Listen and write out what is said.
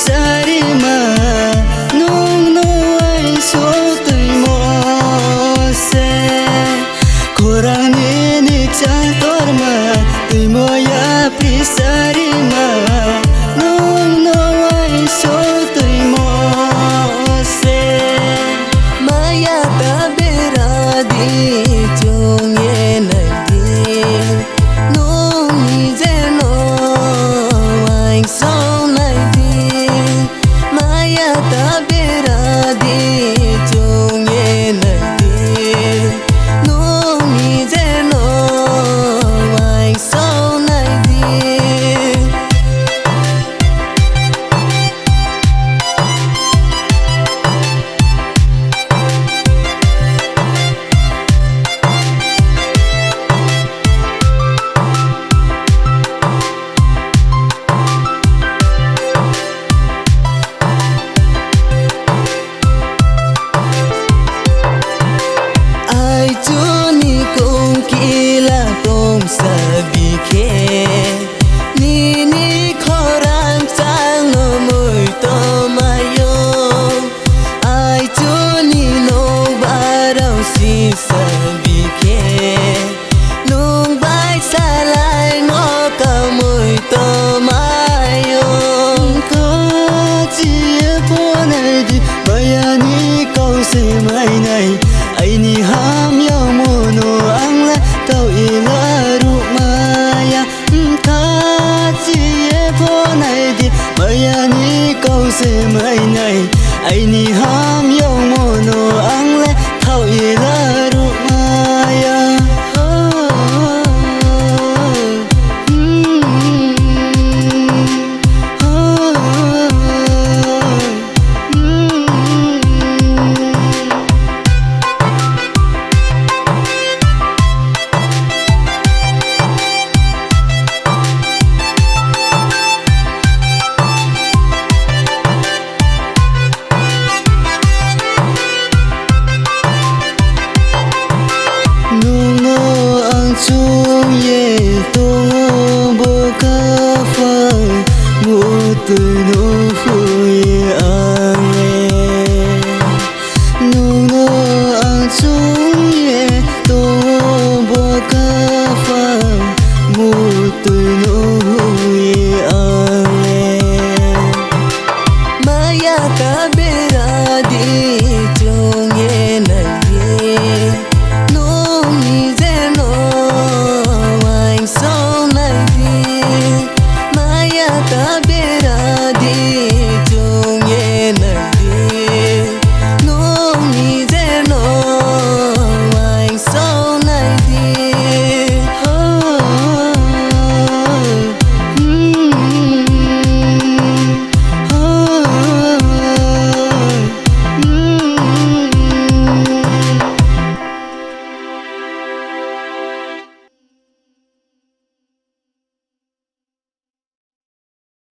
sari ma nung no ai so tui mo se korang ni cha tor ma tui mo ya sari ma nung no ai so tui mo se maya ta bera di chung ye nai di nung ni je no ai so nai di maya ta bera di chung ye nai di nung ni je no ai so nai di sabi ke ni khorang chang no mui to mayo ai chu ni no barau si sabi ke nung bai sa lai no ka mui to mayo ko chi po nai di bayani ko se mai nai ai ni ham yo mo no ang la tao ila se mai này ai ni ham yo mo no ang le thao